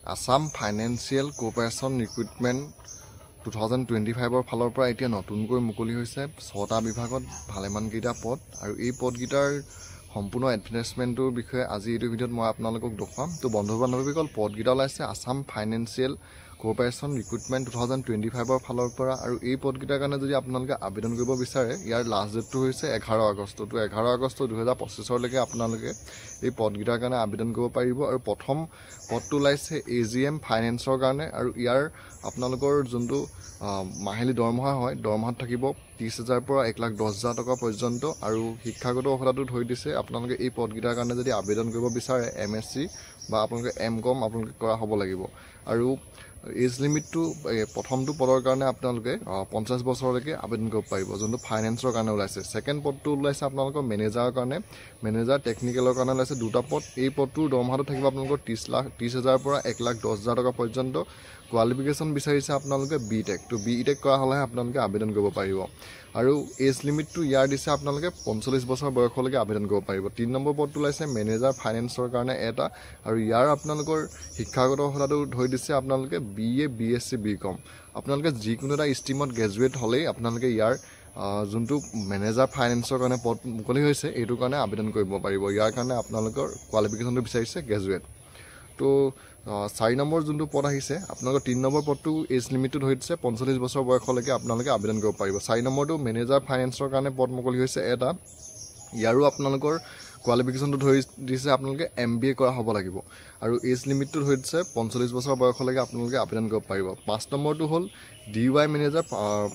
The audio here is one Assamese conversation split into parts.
আসাম ফাইনেন্সিয়েল কোঅপাৰেশ্যন ৰিক্ৰুটমেণ্ট 2025 ফালৰ পৰা এতিয়া নতুনকৈ মুকলি হৈছে 6টা বিভাগত ভালেমানকেইটা পদ আৰু এই পদকেইটাৰ সম্পূৰ্ণ এডভাৰটাইজমেণ্টৰ বিষয়ে আজি এই ভিডিঅ'ত মই আপোনালোকক দেখুৱাম। তো বন্ধু-বান্ধৱীসকল পদকেইটা ওলাইছে আসাম ফাইনেন্সিয়েল কোঅপাৰেশ্যন ৰিক্ৰুটমেণ্ট 2025 ফালৰ পৰা আৰু এই পদকেইটাৰ কাৰণে যদি আপোনালোকে আবেদন কৰিব বিচাৰে ইয়াৰ লাষ্ট ডেটটো হৈছে 11 আগষ্ট। তো 11 আগষ্ট 2025 লৈকে আপোনালোকে এই পদকেইটাৰ কাৰণে আবেদন কৰিব পাৰিব আৰু প্ৰথম পদটো ওলাইছে AGM ফাইনেন্সৰ কাৰণে আৰু ইয়াৰ আপোনালোকৰ যোনটো মাহিলী দৰমহা হয় দৰমহাত থাকিব 30,000 পৰা 1,10,000 টকা পৰ্যন্ত আৰু শিক্ষাগত অৰ্হতাটো ধৰি দিছে আপোনালোকে এই পদকেইটাৰ কাৰণে যদি আবেদন কৰিব বিচাৰে MSc বা আপোনালোকে M.Com আপোনালোকে কৰা হ'ব লাগিব আৰু এজ লিমিটটো প্ৰথমটো পদৰ কাৰণে আপোনালোকে 50 বছৰলৈকে আবেদন কৰিব পাৰিব যোনটো ফাইনেন্সৰ কাৰণে ওলাইছে। ছেকেণ্ড পদটো ওলাইছে আপোনালোকৰ মেনেজাৰৰ কাৰণে, মেনেজাৰ টেকনিকেলৰ কাৰণে ওলাইছে দুটা পদ। এই পদটোৰ দৰমহাটো থাকিব আপোনালোকৰ 30,000 পৰা 1,10,000 টকা পৰ্যন্ত। কোৱালিফিকেশ্যন বিচাৰিছে আপোনালোকে B.Tech। তো B.Tech কৰা হ'লেহে আপোনালোকে আবেদন কৰিব পাৰিব আৰু এজ লিমিটটো ইয়াৰ দিছে আপোনালোকে 45 বছৰ বয়সলৈকে আবেদন কৰিব পাৰিব। 3 নম্বৰ পদটো ওলাইছে মেনেজাৰ ফাইনেন্সৰ কাৰণে এটা আৰু ইয়াৰ আপোনালোকৰ শিক্ষাগত অৰ্হতাটো ধৰি দিছে আপোনালোকে BA BSc B.Com। আপোনালোকে যিকোনো এটা ষ্ট্ৰীমত গ্ৰেজুৱেট হ'লেই আপোনালোকে ইয়াৰ যোনটো মেনেজাৰ ফাইনেন্সৰ কাৰণে পদ মুকলি হৈছে এইটোৰ কাৰণে আবেদন কৰিব পাৰিব। ইয়াৰ কাৰণে আপোনালোকৰ কোৱালিফিকেশ্যনটো বিচাৰিছে গ্ৰেজুৱেট। তো 4 নম্বৰ যোনটো পদ আহিছে আপোনালোকৰ 3 নম্বৰ পদটো এজ লিমিটটো ধৰি দিছে 45 বছৰ বয়সলৈকে আপোনালোকে আবেদন কৰিব পাৰিব। 4 নম্বৰটো মেনেজাৰ ফাইনেন্সৰ কাৰণে পদ মুকলি হৈছে এটা, ইয়াৰো আপোনালোকৰ কোৱালিফিকেশ্যনটো ধৰি দিছে আপোনালোকে MBA কৰা হ'ব লাগিব আৰু এজ লিমিটটো ধৰি দিছে 45 বছৰ বয়সলৈকে আপোনালোকে আবেদন কৰিব পাৰিব। 5 নম্বৰটো হ'ল DY মেনেজাৰ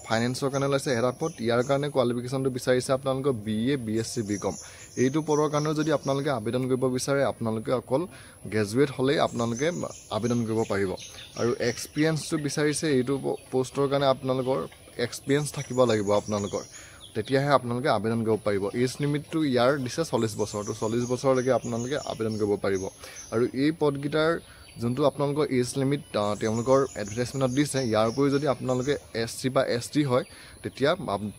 ফাইনেন্সৰ কাৰণে ওলাইছে এটা পদ, ইয়াৰ কাৰণে কোৱালিফিকেশ্যনটো বিচাৰিছে আপোনালোকৰ BA BSc B.Com। এইটো পদৰ কাৰণেও যদি আপোনালোকে আবেদন কৰিব বিচাৰে আপোনালোকে অকল গ্ৰেজুৱেট হ'লেই আপোনালোকে আবেদন কৰিব পাৰিব আৰু এক্সপিৰিয়েঞ্চটো বিচাৰিছে এইটো পষ্টৰ কাৰণে আপোনালোকৰ এক্সপিৰিয়েঞ্চ থাকিব লাগিব আপোনালোকৰ, তেতিয়াহে আপোনালোকে আবেদন কৰিব পাৰিব। এজ লিমিটটো ইয়াৰ দিছে 40 বছৰ। তো 40 বছৰলৈকে আপোনালোকে আবেদন কৰিব পাৰিব আৰু এই পদকেইটাৰ যোনটো আপোনালোকৰ এজ লিমিট তেওঁলোকৰ এডভাৰটাইজমেণ্টত দিছে ইয়াৰ উপৰি যদি আপোনালোকে SC বা ST হয় তেতিয়া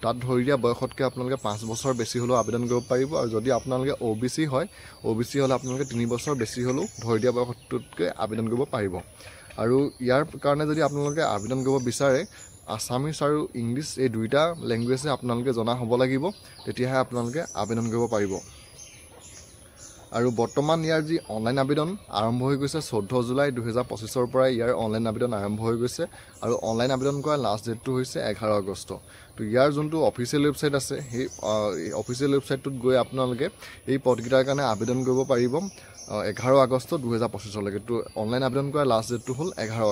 তাত ধৰি দিয়া বয়সতকৈ আপোনালোকে 5 বছৰ বেছি হ'লেও আবেদন কৰিব পাৰিব আৰু যদি আপোনালোকে OBC হয় OBC হ'লে আপোনালোকে 3 বছৰ বেছি হ'লেও ধৰি দিয়া বয়সটোতকৈ আবেদন কৰিব পাৰিব আৰু ইয়াৰ কাৰণে যদি আপোনালোকে আবেদন কৰিব বিচাৰে আছামিজ আৰু ইংলিছ এই দুইটা লেংগুৱেজে আপোনালোকে জনা হ'ব লাগিব, তেতিয়াহে আপোনালোকে আবেদন কৰিব পাৰিব। আৰু বৰ্তমান ইয়াৰ যি অনলাইন আবেদন আৰম্ভ হৈ গৈছে 14 জুলাই 2025 পৰাই ইয়াৰ অনলাইন আবেদন আৰম্ভ হৈ গৈছে আৰু অনলাইন আবেদন কৰাৰ লাষ্ট ডেটটো হৈছে 11 আগষ্ট। তো ইয়াৰ যোনটো অফিচিয়েল ৱেবছাইট আছে সেই অফিচিয়েল ৱেবছাইটটোত গৈ আপোনালোকে এই পদকেইটাৰ কাৰণে আবেদন কৰিব পাৰিব 11 আগষ্ট 2025 লৈকে। তো অনলাইন আবেদন কৰাৰ লাষ্ট ডেটটো হ'ল 11